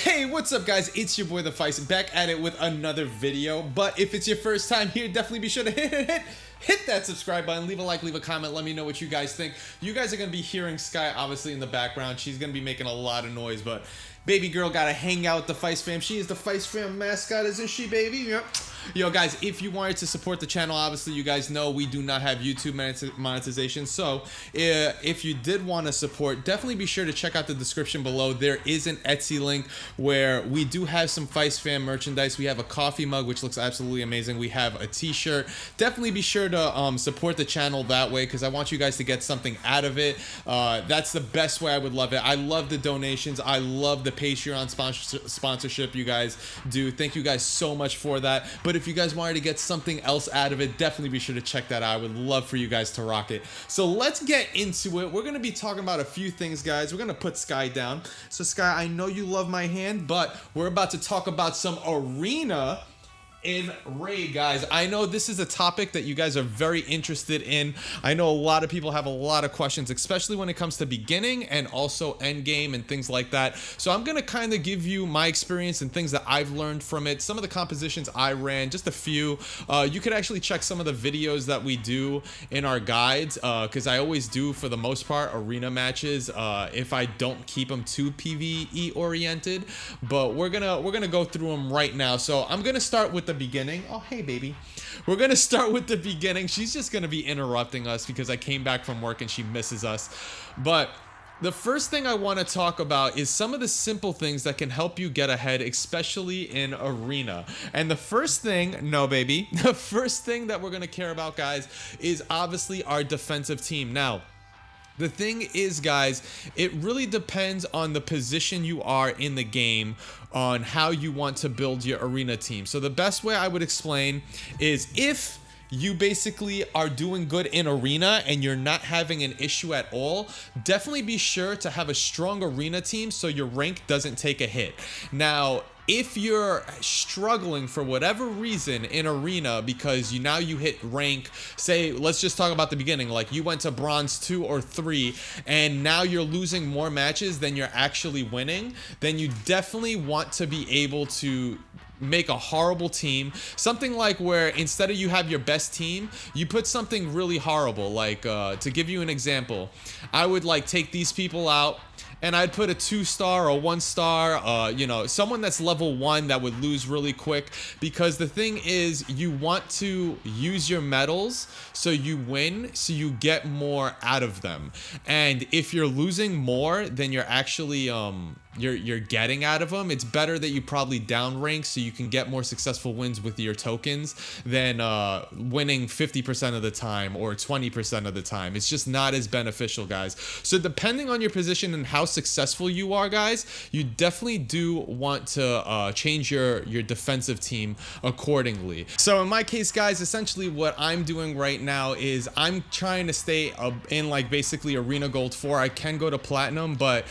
Hey, what's up guys? It's your boy the Fice back at it with another video. But if it's your first time here, definitely be sure to hit that subscribe button, leave a like, leave a comment, let me know what you guys think. You guys are gonna be hearing Sky obviously in the background. She's gonna be making a lot of noise, but baby girl gotta hang out with the Fice fam. She is the Fice fam mascot, isn't she, baby? Yep. Yo guys, if you wanted to support the channel, obviously you guys know we do not have YouTube monetization, so if you did want to support, definitely be sure to check out the description below. There is an Etsy link where we do have some Fice fam merchandise. We have a coffee mug which looks absolutely amazing. We have a t-shirt. Definitely be sure to support the channel that way, because I want you guys to get something out of it. That's the best way I would love it. I love the donations. I love the Patreon sponsorship you guys do. Thank you guys so much for that. But if you guys wanted to get something else out of it, definitely be sure to check that out. I would love for you guys to rock it. So let's get into it. We're going to be talking about a few things, guys. We're going to put Sky down. So Sky, I know you love my hand, but we're about to talk about some arena in raid, guys. I know this is a topic that you guys are very interested in. I know a lot of people have a lot of questions, especially when it comes to beginning and also end game and things like that. So I'm gonna kind of give you my experience and things that I've learned from it, some of the compositions I ran, just a few. You could actually check some of the videos that we do in our guides, because I always do, for the most part, arena matches if I don't keep them too PvE oriented. But we're gonna go through them right now. So I'm gonna start with the beginning. Oh, hey baby. We're gonna start with the beginning. She's just gonna be interrupting us because I came back from work and she misses us. But the first thing I want to talk about is some of the simple things that can help you get ahead, especially in arena. And the first thing, no baby, the first thing that we're gonna care about, guys, is obviously our defensive team. Now, the thing is, guys, it really depends on the position you are in the game on how you want to build your arena team. So the best way I would explain is, if you basically are doing good in arena and you're not having an issue at all, definitely be sure to have a strong arena team so your rank doesn't take a hit. Now, if you're struggling for whatever reason in arena because you hit rank, say, let's just talk about the beginning, like you went to bronze 2 or 3 and now you're losing more matches than you're actually winning, then you definitely want to be able to make a horrible team, something like where instead of you have your best team, you put something really horrible. Like to give you an example, I would like take these people out and I'd put a 2-star or 1-star, you know, someone that's level 1 that would lose really quick, because the thing is, you want to use your medals so you win, so you get more out of them. And if you're losing more than you're actually you're getting out of them, it's better that you probably down rank so you can get more successful wins with your tokens than winning 50% of the time or 20% of the time. It's just not as beneficial, guys. So depending on your position and how successful you are, guys, you definitely do want to change your defensive team accordingly. So in my case, guys, essentially what I'm doing right now is I'm trying to stay in like basically arena gold 4. I can go to platinum, but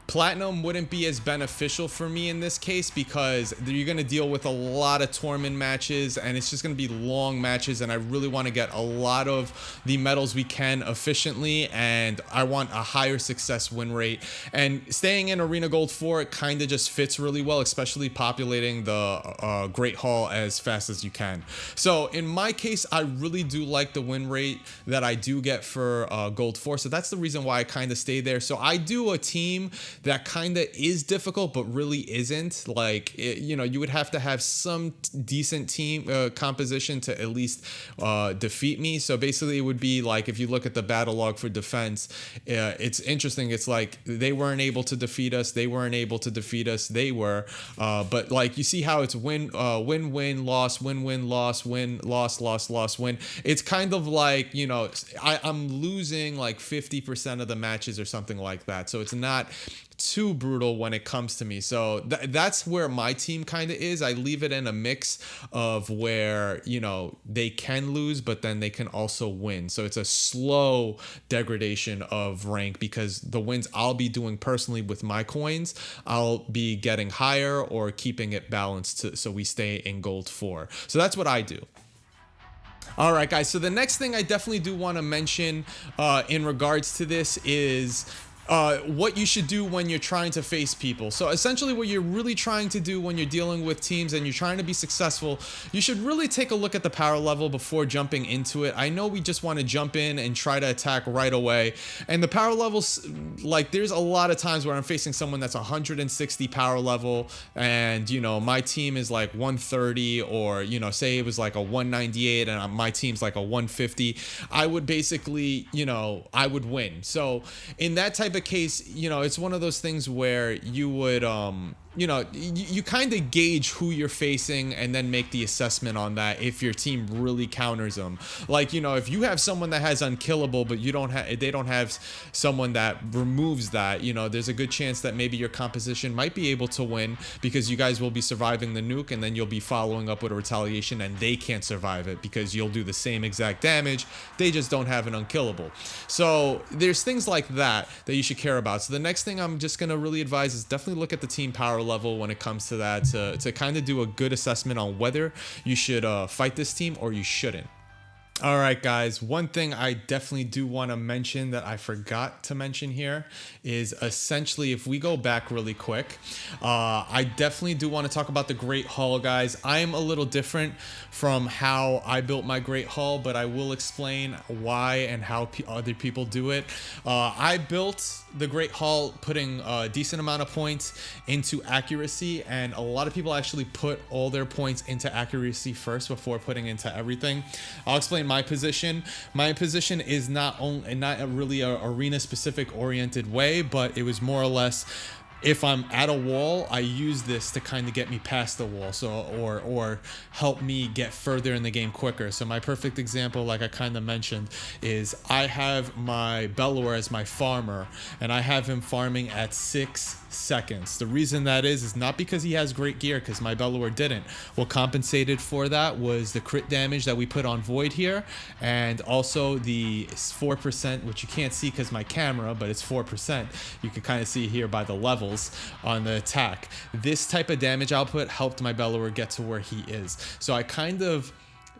platinum wouldn't be as beneficial for me in this case, because you're going to deal with a lot of tournament matches and it's just going to be long matches, and I really want to get a lot of the medals we can efficiently, and I want a higher success win rate. And staying in arena gold 4, it kind of just fits really well, especially populating the Great Hall as fast as you can. So in my case, I really do like the win rate that I do get for gold 4, so that's the reason why I kind of stay there. So I do a team that kind of is difficult but really isn't. Like, you know, you would have to have some decent team composition to at least defeat me. So basically it would be like, if you look at the battle log for defense, it's interesting. It's like they weren't able to defeat us, they weren't able to defeat us, they were, but like you see how it's win win loss, win loss, win loss loss loss win. It's kind of like, you know, I'm losing like 50% of the matches or something like that. So it's not too brutal when it comes to me. So that's where my team kind of is. I leave it in a mix of where, you know, they can lose, but then they can also win. So it's a slow degradation of rank, because the wins I'll be doing personally with my coins, I'll be getting higher or keeping it balanced so we stay in gold 4. So that's what I do. All right, guys. So the next thing I definitely do want to mention in regards to this is what you should do when you're trying to face people. So essentially what you're really trying to do when you're dealing with teams and you're trying to be successful, you should really take a look at the power level before jumping into it. I know we just want to jump in and try to attack right away. And the power levels, like there's a lot of times where I'm facing someone that's 160 power level and, you know, my team is like 130, or, you know, say it was like a 198 and my team's like a 150. I would basically, you know, I would win. So in that type of case, you know, it's one of those things where you would you know, you kind of gauge who you're facing and then make the assessment on that if your team really counters them. Like, you know, if you have someone that has unkillable but you don't have, they don't have someone that removes that, you know, there's a good chance that maybe your composition might be able to win because you guys will be surviving the nuke, and then you'll be following up with a retaliation and they can't survive it because you'll do the same exact damage. They just don't have an unkillable. So there's things like that that you should care about. So the next thing I'm just going to really advise is definitely look at the team power level when it comes to that, to kind of do a good assessment on whether you should fight this team or you shouldn't. All right, guys, one thing I definitely do want to mention that I forgot to mention here is essentially, if we go back really quick, I definitely do want to talk about the Great Hall, guys. I'm a little different from how I built my Great Hall, but I will explain why and how other people do it. I built the Great Hall putting a decent amount of points into accuracy, and a lot of people actually put all their points into accuracy first before putting into everything. I'll explain my position. My position is not really a arena specific oriented way, but it was more or less, if I'm at a wall, I use this to kind of get me past the wall, so or help me get further in the game quicker. So my perfect example, like I kind of mentioned, is I have my Bellower as my farmer, and I have him farming at 6 seconds. The reason that is not because he has great gear, because my Bellower didn't. What compensated for that was the crit damage that we put on Void here, and also the 4%, which you can't see because my camera, but it's 4%. You can kind of see here by the levels on the attack. This type of damage output helped my Bellower get to where he is. So I kind of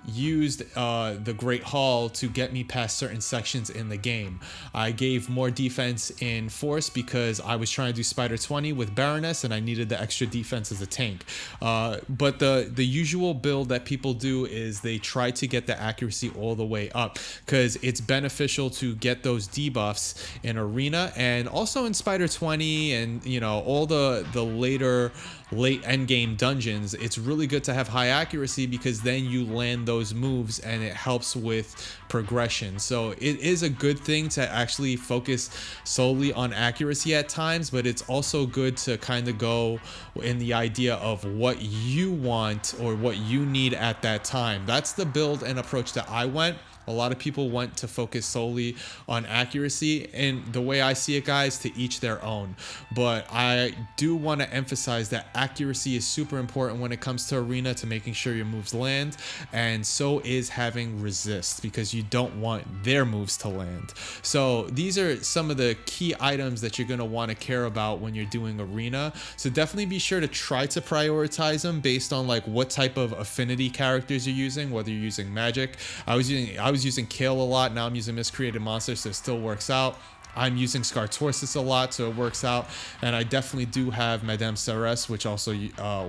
used the Great Hall to get me past certain sections in the game. I gave more defense in Force because I was trying to do Spider 20 with Baroness and I needed the extra defense as a tank. But the usual build that people do is they try to get the accuracy all the way up because it's beneficial to get those debuffs in Arena and also in Spider 20 and, you know, all the later late endgame dungeons. It's really good to have high accuracy because then you land those moves and it helps with progression. So it is a good thing to actually focus solely on accuracy at times, but it's also good to kind of go in the idea of what you want or what you need at that time. That's the build and approach that I went. A lot of people want to focus solely on accuracy, and the way I see it, guys, to each their own. But I do want to emphasize that accuracy is super important when it comes to Arena, to making sure your moves land, and so is having resist, because you don't want their moves to land. So these are some of the key items that you're going to want to care about when you're doing Arena. So definitely be sure to try to prioritize them based on like what type of affinity characters you're using, whether you're using magic. I was using Kale a lot. Now I'm using Miscreated Monster, so it still works out. I'm using Scartorsus a lot, so it works out. And I definitely do have Madame Ceres, which also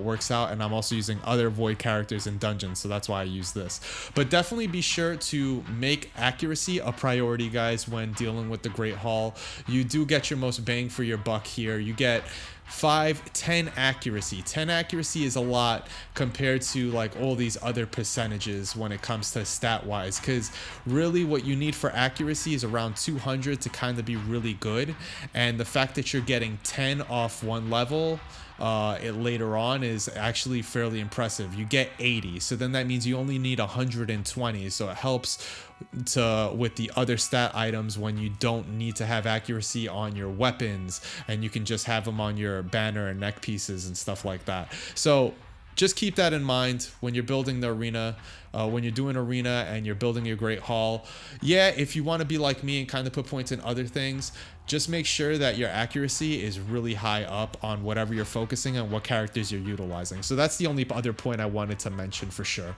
works out. And I'm also using other Void characters in dungeons, so that's why I use this. But definitely be sure to make accuracy a priority, guys, when dealing with the Great Hall. You do get your most bang for your buck here. You get 10 accuracy. 10 accuracy is a lot compared to like all these other percentages when it comes to stat wise, because really what you need for accuracy is around 200 to kind of be really good. And the fact that you're getting 10 off one level later on is actually fairly impressive. You get 80, so then that means you only need 120, so it helps with the other stat items when you don't need to have accuracy on your weapons and you can just have them on your banner and neck pieces and stuff like that. So just keep that in mind when you're building the Arena, when you're doing Arena and you're building your Great Hall. Yeah, if you want to be like me and kind of put points in other things, just make sure that your accuracy is really high up on whatever you're focusing on, what characters you're utilizing. So that's the only other point I wanted to mention for sure.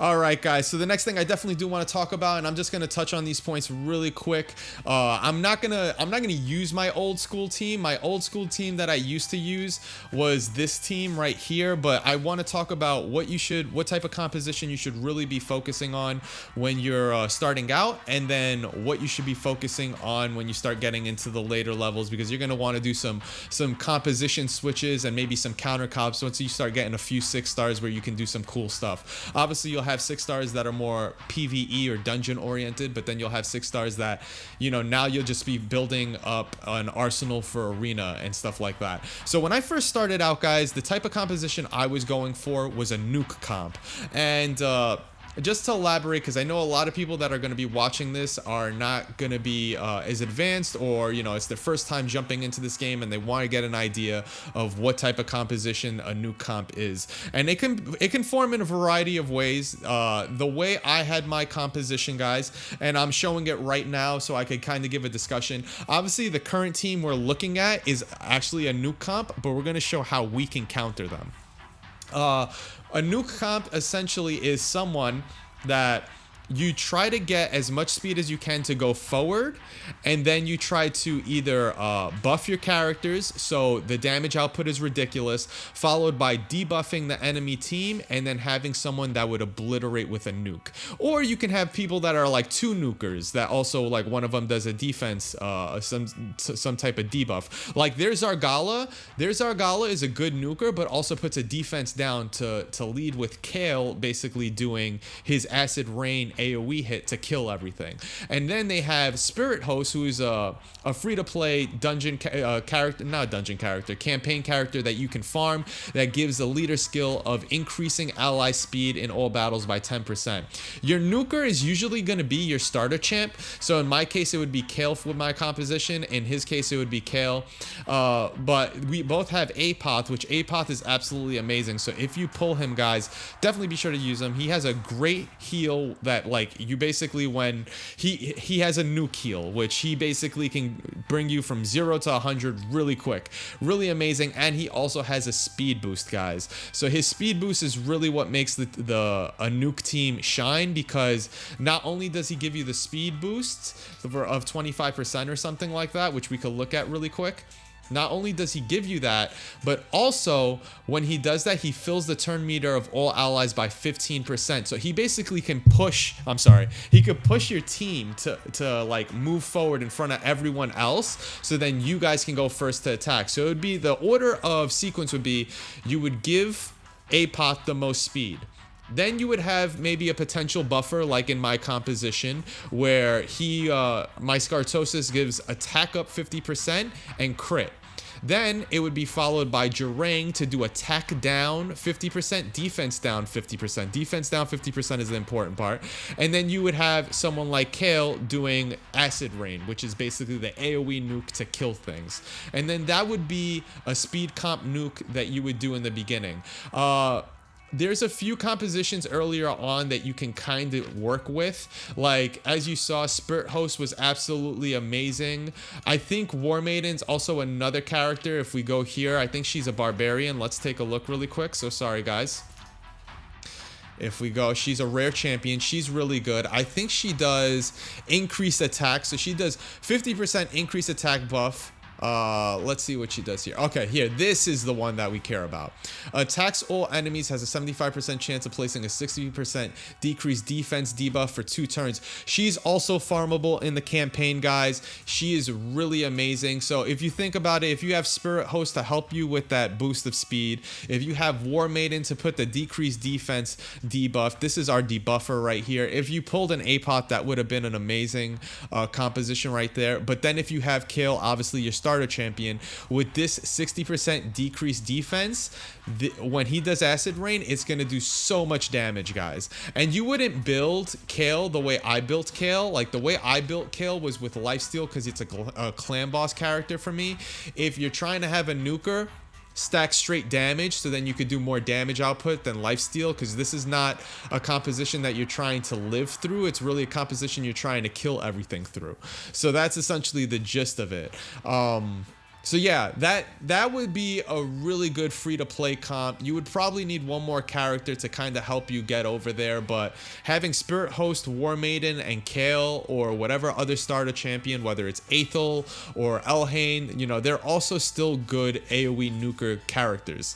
All right, guys. So the next thing I definitely do want to talk about, and I'm just gonna touch on these points really quick. I'm not gonna use my old school team. My old school team that I used to use was this team right here. But I want to talk about what type of composition you should really be focusing on when you're starting out, and then what you should be focusing on when you start getting into the later levels, because you're gonna want to do some composition switches and maybe some counter comps once you start getting a few 6-stars where you can do some cool stuff. Obviously, you'll have 6-stars that are more PvE or dungeon oriented, but then you'll have 6-stars that, you know, now you'll just be building up an arsenal for arena and stuff like that. So when I first started out, guys, the type of composition I was going for was a nuke comp. And just to elaborate, because I know a lot of people that are going to be watching this are not going to be as advanced, or, you know, it's their first time jumping into this game and they want to get an idea of what type of composition a nuke comp is. And it can form in a variety of ways. The way I had my composition, guys, and I'm showing it right now so I could kind of give a discussion. Obviously, the current team we're looking at is actually a nuke comp, but we're going to show how we can counter them. A nuke comp essentially is someone that you try to get as much speed as you can to go forward, and then you try to either buff your characters so the damage output is ridiculous, followed by debuffing the enemy team and then having someone that would obliterate with a nuke. Or you can have people that are like 2 nukers that also, like, one of them does a defense, some type of debuff. Like there's Argala. Argala is a good nuker, but also puts a defense down to lead with Kale basically doing his acid rain AoE hit to kill everything. And then they have Spirit Host, who is a free-to-play dungeon campaign character that you can farm, that gives the leader skill of increasing ally speed in all battles by 10%. Your nuker is usually going to be your starter champ. So in my case, it would be Kale with my composition. In his case, it would be Kale. But we both have Apoth, which Apoth is absolutely amazing. So if you pull him, guys, definitely be sure to use him. He has a great heal that, like, you basically, when he has a nuke heal, which he basically can bring you from 0 to 100 really quick, really amazing. And he also has a speed boost, guys. So his speed boost is really what makes a nuke team shine, because not only does he give you the speed boost of 25% or something like that, which we could look at really quick. Not only does he give you that, but also when he does that, he fills the turn meter of all allies by 15%. So he basically can push, he could push your team to like move forward in front of everyone else. So then you guys can go first to attack. So it would be, the order of sequence would be, you would give Apoth the most speed. Then you would have maybe a potential buffer, like in my composition, where my Scartosis gives attack up 50% and crit. Then it would be followed by Jarang to do attack down 50%, defense down 50%. Defense down 50% is the important part. And then you would have someone like Kale doing acid rain, which is basically the AoE nuke to kill things. And then that would be a speed comp nuke that you would do in the beginning. There's a few compositions earlier on that you can kind of work with. Like, as you saw, Spirit Host was absolutely amazing. I think War Maiden's also another character. If we go here, I think she's a barbarian. Let's take a look really quick. So sorry, guys. If we go, she's a rare champion. She's really good. I think she does increased attack. So she does 50% increased attack buff. Let's see what she does here. Okay, here, this is the one that we care about. Attacks all enemies, has a 75% chance of placing a 60% decreased defense debuff for 2 turns. She's also farmable in the campaign, guys. She is really amazing. So if you think about it, if you have Spirit Host to help you with that boost of speed, if you have War Maiden to put the decreased defense debuff, this is our debuffer right here. If you pulled an Apoth, that would have been an amazing composition right there. But then if you have Kale, obviously your starter champion, with this 60% decreased defense, when he does acid rain, it's going to do so much damage, guys. And you wouldn't build Kale the way I built Kale. Like, the way I built Kale was with lifesteal, because it's a clan boss character for me. If you're trying to have a nuker, stack straight damage, so then you could do more damage output than lifesteal, because this is not a composition that you're trying to live through. It's really a composition you're trying to kill everything through. So that's essentially the gist of it. So yeah, that would be a really good free-to-play comp. You would probably need one more character to kind of help you get over there, but having Spirit Host, War Maiden, and Kale, or whatever other starter champion, whether it's Aethel or Elhain, you know, they're also still good AoE nuker characters.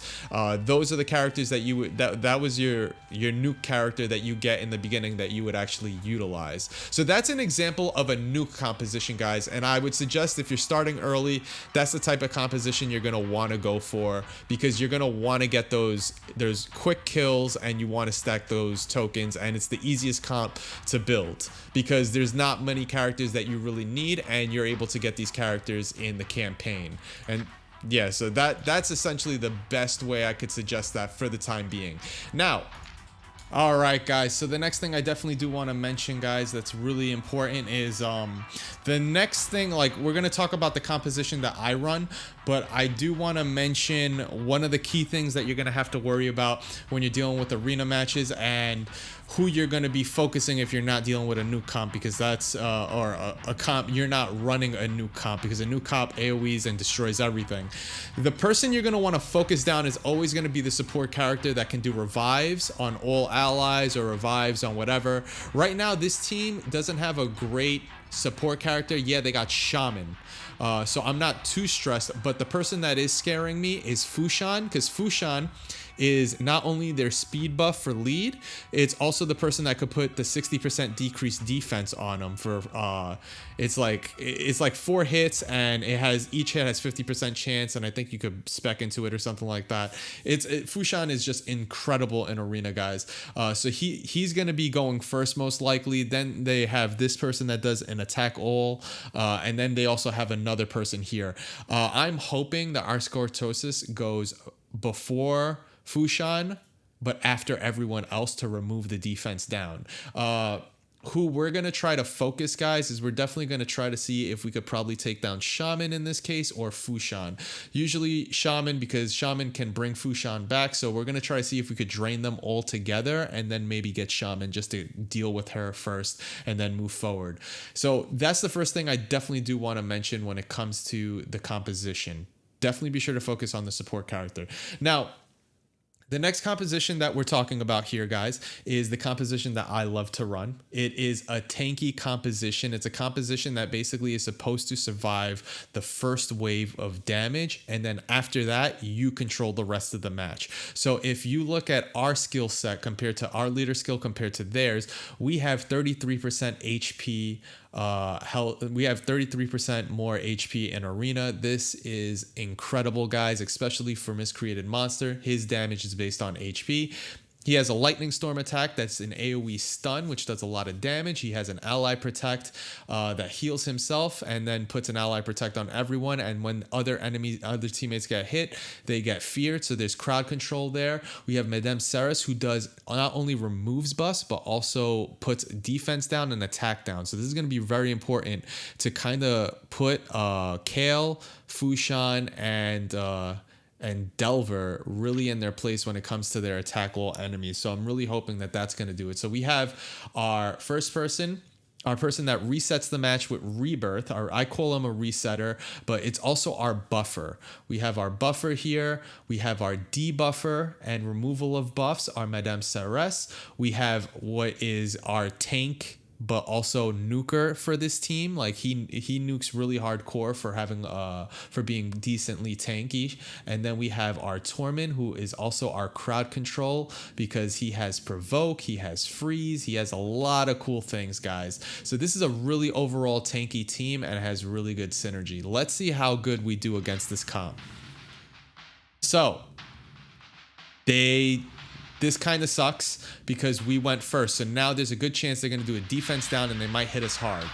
Those are the characters that you would that was your nuke character that you get in the beginning that you would actually utilize. So that's an example of a nuke composition, guys, and I would suggest if you're starting early, that's the type of composition you're going to want to go for, because you're going to want to get those quick kills and you want to stack those tokens, and it's the easiest comp to build because there's not many characters that you really need, and you're able to get these characters in the campaign. And yeah, so that's essentially the best way I could suggest that for the time being. Now, all right, guys, so the next thing I definitely do want to mention, guys, that's really important is the next thing, like, we're going to talk about the composition that I run, but I do want to mention one of the key things that you're going to have to worry about when you're dealing with arena matches, and who you're going to be focusing if you're not dealing with a nuke comp, because that's or a comp, you're not running a nuke comp, because a nuke comp AoEs and destroys everything. The person you're going to want to focus down is always going to be the support character that can do revives on all allies or revives on whatever. Right now, this team doesn't have a great support character. Yeah, they got Shaman. So I'm not too stressed, but the person that is scaring me is Fushan, because Fushan is not only their speed buff for lead, it's also the person that could put the 60% decreased defense on them for it's like 4 hits, and each hit has 50% chance, and I think you could spec into it or something like that. Fushan is just incredible in arena, guys. So he's gonna be going first most likely. Then they have this person that does an attack all, and then they also have another person here. I'm hoping that our Scortosis goes before Fushan, but after everyone else, to remove the defense down. Who we're going to try to focus, guys, is we're definitely going to try to see if we could probably take down Shaman in this case, or Fushan. Usually Shaman, because Shaman can bring Fushan back, so we're going to try to see if we could drain them all together and then maybe get Shaman just to deal with her first and then move forward. So that's the first thing I definitely do want to mention when it comes to the composition. Definitely be sure to focus on the support character. Now, the next composition that we're talking about here, guys, is the composition that I love to run. It is a tanky composition. It's a composition that basically is supposed to survive the first wave of damage, and then after that, you control the rest of the match. So if you look at our skill set compared to our leader skill compared to theirs, we have 33% HP health. We have 33% more HP in arena. This is incredible, guys, especially for Miscreated Monster. His damage is based on HP. He has a Lightning Storm attack that's an AoE stun, which does a lot of damage. He has an Ally Protect that heals himself and then puts an Ally Protect on everyone. And when other teammates get hit, they get feared. So there's crowd control there. We have Madame Ceres, who does not only removes buffs, but also puts defense down and attack down. So this is going to be very important to kind of put Kale, Fushan, and Delver really in their place when it comes to their attack all enemies. So I'm really hoping that that's going to do it. So we have our first person, our person that resets the match with Rebirth, I call him a resetter, but it's also our buffer. We have our buffer here. We have our debuffer and removal of buffs, our Madame Ceres. We have what is our tank, but also nuker for this team. Like he nukes really hardcore for having for being decently tanky. And then we have our Torment, who is also our crowd control, because he has provoke, he has freeze, he has a lot of cool things, guys. So this is a really overall tanky team and it has really good synergy. Let's see how good we do against this comp. So this kind of sucks because we went first. So now there's a good chance they're going to do a defense down and they might hit us hard.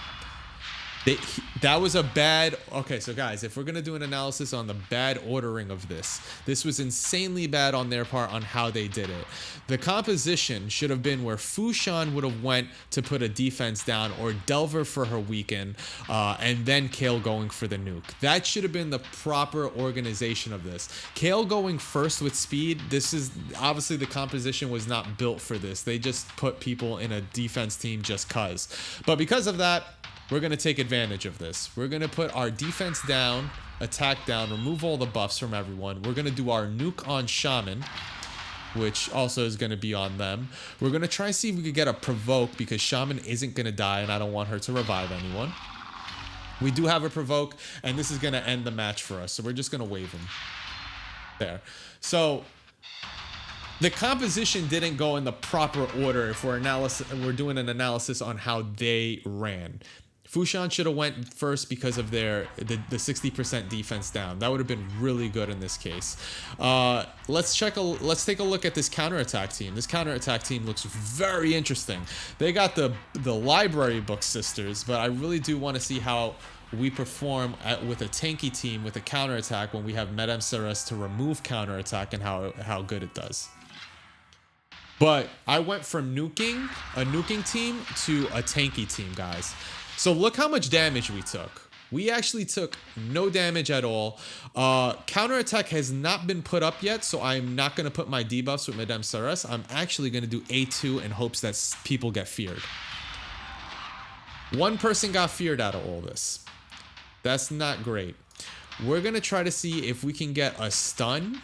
That was a bad... Okay, so guys, if we're going to do an analysis on the bad ordering of this was insanely bad on their part on how they did it. The composition should have been where Fushan would have went to put a defense down, or Delver for her weaken, and then Kale going for the nuke. That should have been the proper organization of this. Kale going first with speed, this is... Obviously, the composition was not built for this. They just put people in a defense team just cuz. But because of that, we're going to take advantage of this. We're going to put our defense down, attack down, remove all the buffs from everyone. We're going to do our nuke on Shaman, which also is going to be on them. We're going to try and see if we could get a provoke because Shaman isn't going to die and I don't want her to revive anyone. We do have a provoke and this is going to end the match for us. So we're just going to wave him. There. So the composition didn't go in the proper order if we're doing an analysis on how they ran. Fushan should have went first because of the 60% defense down. That would have been really good in this case. Let's take a look at this counterattack team. This counterattack team looks very interesting. They got the library book sisters, but I really do want to see how we perform with a tanky team with a counterattack when we have Madame Ceres to remove counterattack and how good it does. But I went from a nuking team to a tanky team, guys. So look how much damage we took. We actually took no damage at all. Counterattack has not been put up yet, so I'm not going to put my debuffs with Madame Ceres. I'm actually going to do A2 in hopes that people get feared. One person got feared out of all this. That's not great. We're going to try to see if we can get a stun.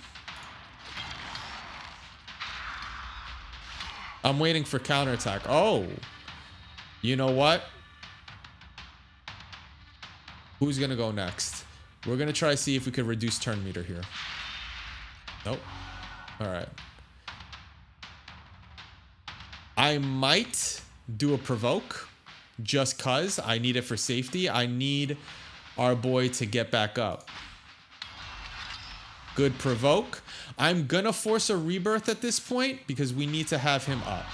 I'm waiting for counterattack. Oh, you know what? Who's going to go next? We're going to try to see if we could reduce turn meter here. Nope. All right. I might do a provoke just because I need it for safety. I need our boy to get back up. Good provoke. I'm going to force a rebirth at this point because we need to have him up.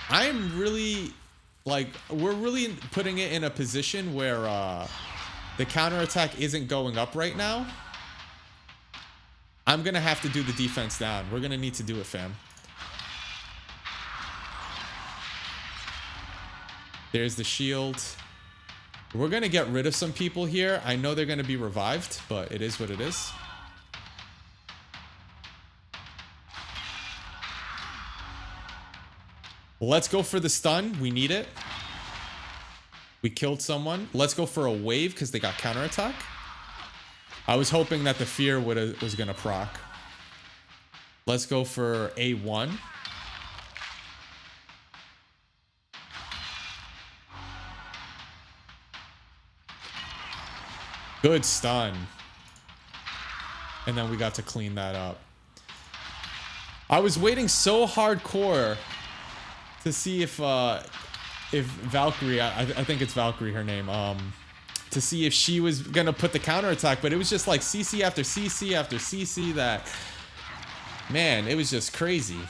I'm really... we're really putting it in a position where the counterattack isn't going up right now. I'm going to have to do the defense down. We're going to need to do it, fam. There's the shield. We're going to get rid of some people here. I know they're going to be revived, but it is what it is. Let's go for the stun. We need it. We killed someone. Let's go for a wave because they got counterattack. I was hoping that the fear was going to proc. Let's go for A1. Good stun. And then we got to clean that up. I was waiting so hardcore to see if Valkyrie, I think it's Valkyrie her name, to see if she was gonna put the counterattack, but it was just like CC after CC after CC that, man, it was just crazy.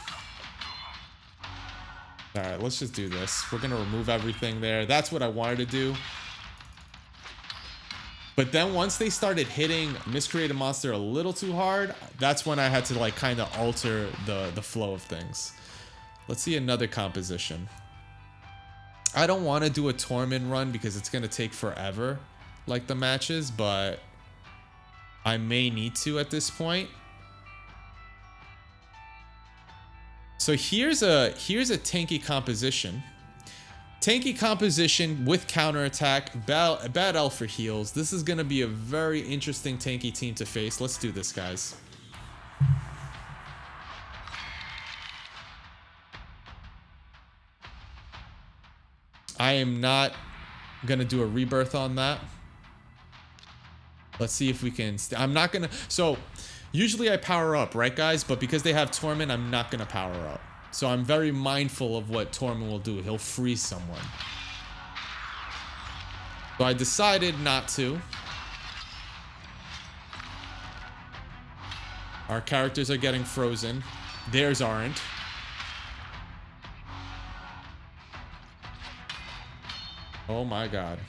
All right, let's just do this. We're gonna remove everything there. That's what I wanted to do. But then once they started hitting Miscreated Monster a little too hard, that's when I had to like kind of alter the flow of things. Let's see another composition. I don't want to do a Torment run because it's going to take forever like the matches, but I may need to at this point. So here's a tanky composition. Tanky composition with counterattack, bad elf for heals. This is going to be a very interesting tanky team to face. Let's do this, guys. I am not going to do a rebirth on that. Let's see if we can... I'm not going to... So, usually I power up, right, guys? But because they have Torment, I'm not going to power up. So I'm very mindful of what Torment will do. He'll freeze someone. So I decided not to. Our characters are getting frozen. Theirs aren't. Oh my god.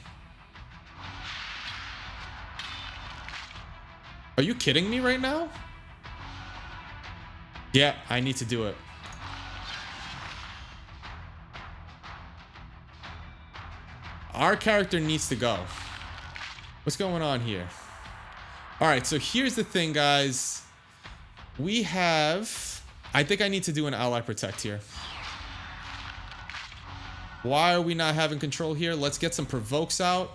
Are you kidding me right now? Yeah, I need to do it. Our character needs to go. What's going on here? Alright, so here's the thing, guys. We have... I think I need to do an ally protect here. Why are we not having control here? Let's get some provokes out.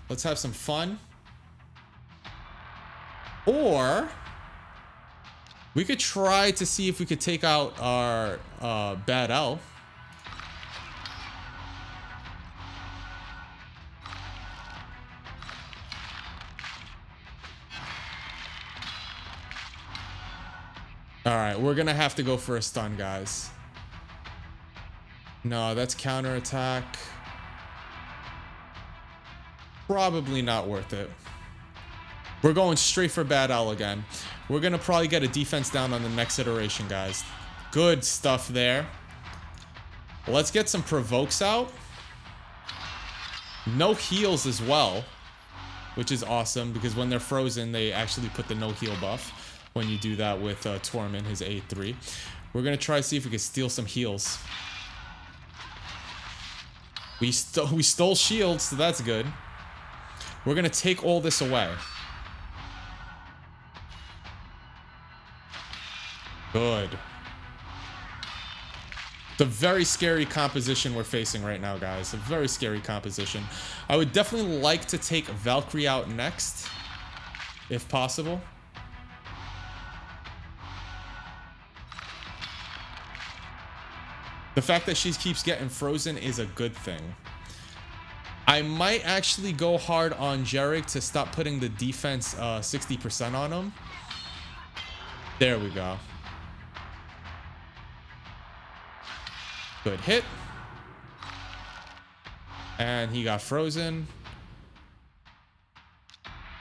Let's have some fun. Or we could try to see if we could take out our bad elf. All right, we're gonna have to go for a stun, guys. No, that's counterattack. Probably not worth it. We're going straight for bad owl again. We're gonna probably get a defense down on the next iteration, guys. Good stuff there. Let's get some provokes out. No heals as well, which is awesome because when they're frozen, they actually put the no heal buff when you do that with Tormund, his A3. We're gonna try to see if we can steal some heals. We stole shields, so that's good. We're gonna take all this away. Good. It's a very scary composition we're facing right now, guys. A very scary composition. I would definitely like to take Valkyrie out next, if possible. The fact that she keeps getting frozen is a good thing. I might actually go hard on Jarek to stop putting the defense 60% on him. There we go. Good hit. And he got frozen.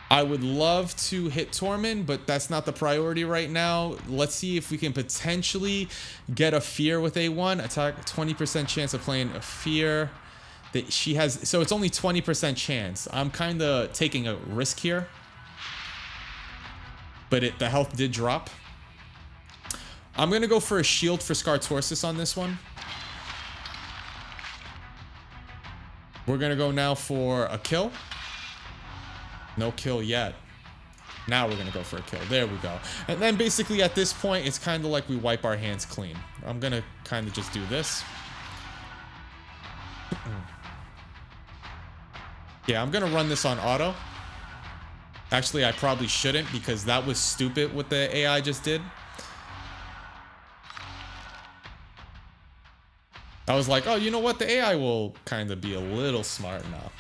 I would love to hit Tormund, but that's not the priority right now. Let's see if we can potentially get a fear with A1. Attack, 20% chance of playing a fear. That she has, so it's only 20% chance. I'm kind of taking a risk here. But the health did drop. I'm going to go for a shield for Scar Torsus on this one. We're going to go now for a kill. No kill yet. Now we're going to go for a kill. There we go. And then basically at this point, it's kind of like we wipe our hands clean. I'm going to kind of just do this. Yeah, I'm going to run this on auto. Actually, I probably shouldn't because that was stupid what the AI just did. I was like, oh, you know what? The AI will kind of be a little smart now.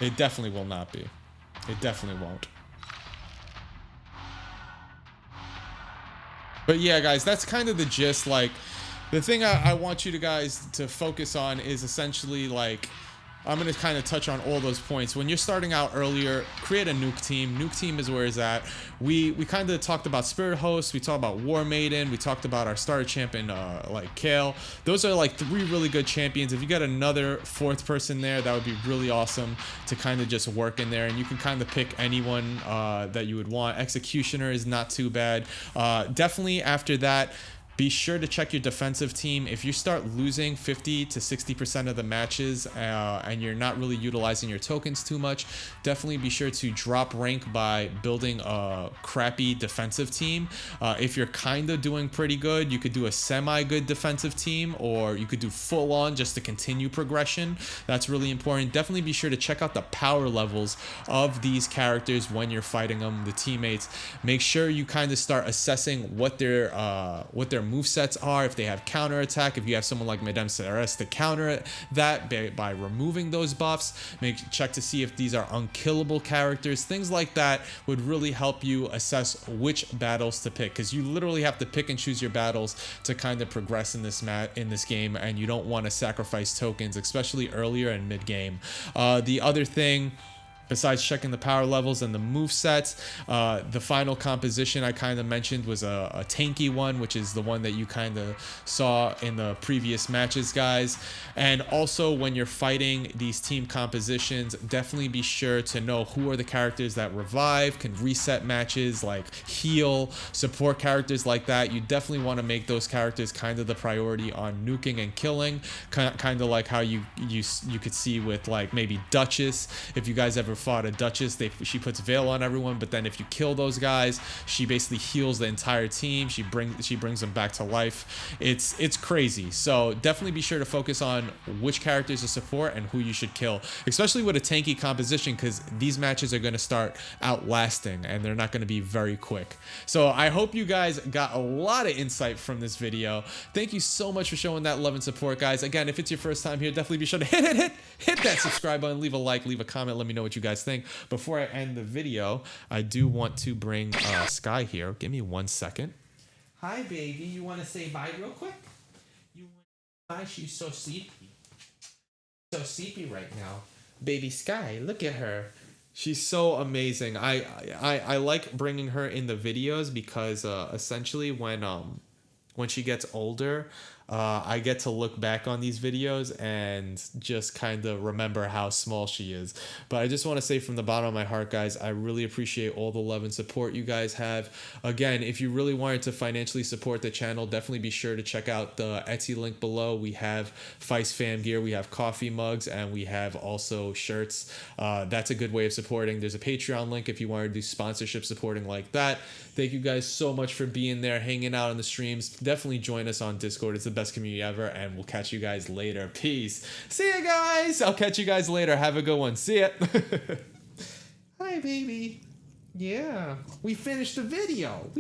It definitely will not be. It definitely won't. But yeah, guys, that's kind of the gist. Like, the thing I want you guys to focus on is essentially like, I'm going to kind of touch on all those points. When you're starting out earlier, create a nuke team. Nuke team is where it's at. We kind of talked about Spirit Host. We talked about War Maiden. We talked about our starter champion, like Kale. Those are like 3 really good champions. If you got another 4th person there, that would be really awesome to kind of just work in there. And you can kind of pick anyone that you would want. Executioner is not too bad. Definitely after that, be sure to check your defensive team. If you start losing 50 to 60% of the matches and you're not really utilizing your tokens too much, definitely be sure to drop rank by building a crappy defensive team. If you're kind of doing pretty good, you could do a semi-good defensive team, or you could do full-on just to continue progression. That's really important. Definitely be sure to check out the power levels of these characters when you're fighting them, the teammates. Make sure you kind of start assessing what their movesets are, if they have counterattack, if you have someone like Madame Ceres to counter that by removing those buffs. Check to see if these are unkillable characters. Things like that would really help you assess which battles to pick, because you literally have to pick and choose your battles to kind of progress in this game, and you don't want to sacrifice tokens, especially earlier in mid game. The other thing, besides checking the power levels and the move sets, the final composition I kind of mentioned was a tanky one, which is the one that you kind of saw in the previous matches, guys. And also when you're fighting these team compositions, definitely be sure to know who are the characters that revive, can reset matches, like heal, support characters like that. You definitely want to make those characters kind of the priority on nuking and killing, kind of like how you could see with like maybe Duchess. If you guys ever ever fought a Duchess, she puts Veil on everyone, but then if you kill those guys, she basically heals the entire team. She brings them back to life. It's crazy. So definitely be sure to focus on which characters to support and who you should kill, especially with a tanky composition, because these matches are going to start outlasting and they're not going to be very quick. So I hope you guys got a lot of insight from this video. Thank you so much for showing that love and support, guys. Again, if it's your first time here, definitely be sure to hit that subscribe button, leave a like, leave a comment, let me know what you guys think. Before I end the video, I do want to bring Sky here. Give me 1 second. Hi, baby. You want to say bye real quick? You want bye? She's so sleepy. So sleepy right now. Baby Sky, look at her. She's so amazing. I like bringing her in the videos because essentially when she gets older, I get to look back on these videos and just kind of remember how small she is. But I just want to say from the bottom of my heart, guys, I really appreciate all the love and support you guys have. Again, if you really wanted to financially support the channel, definitely be sure to check out the Etsy link below. We have Fice fam gear, we have coffee mugs, and we have also shirts. That's a good way of supporting. There's a Patreon link if you want to do sponsorship supporting like that. Thank you guys so much for being there, hanging out on the streams. Definitely join us on Discord. It's the best community ever, and we'll catch you guys later. Peace. See ya, guys. I'll catch you guys later. Have a good one. See ya. Hi, baby. Yeah, we finished the video.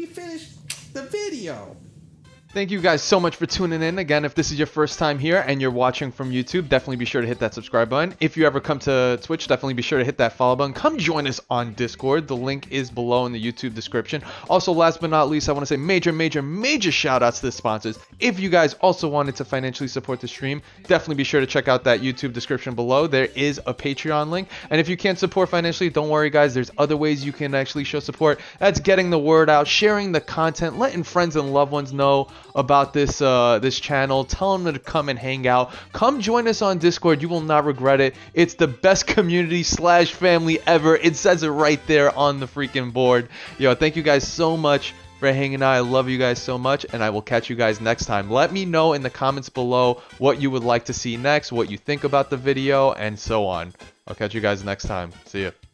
Thank you guys so much for tuning in. Again, if this is your first time here and you're watching from YouTube, definitely be sure to hit that subscribe button. If you ever come to Twitch, definitely be sure to hit that follow button. Come join us on Discord. The link is below in the YouTube description. Also, last but not least, I want to say major shout outs to the sponsors. If you guys also wanted to financially support the stream, definitely be sure to check out that YouTube description below. There is a Patreon link. And if you can't support financially, don't worry, guys. There's other ways you can actually show support. That's getting the word out, sharing the content, letting friends and loved ones know about this this channel. Tell them to come and hang out. Come join us on Discord. You will not regret it. It's the best community / family ever. It says it right there on the freaking board. Yo, thank you guys so much for hanging out. I love you guys so much, and I will catch you guys next time. Let me know in the comments below what you would like to see next, what you think about the video, and so on. I'll catch you guys next time. See ya.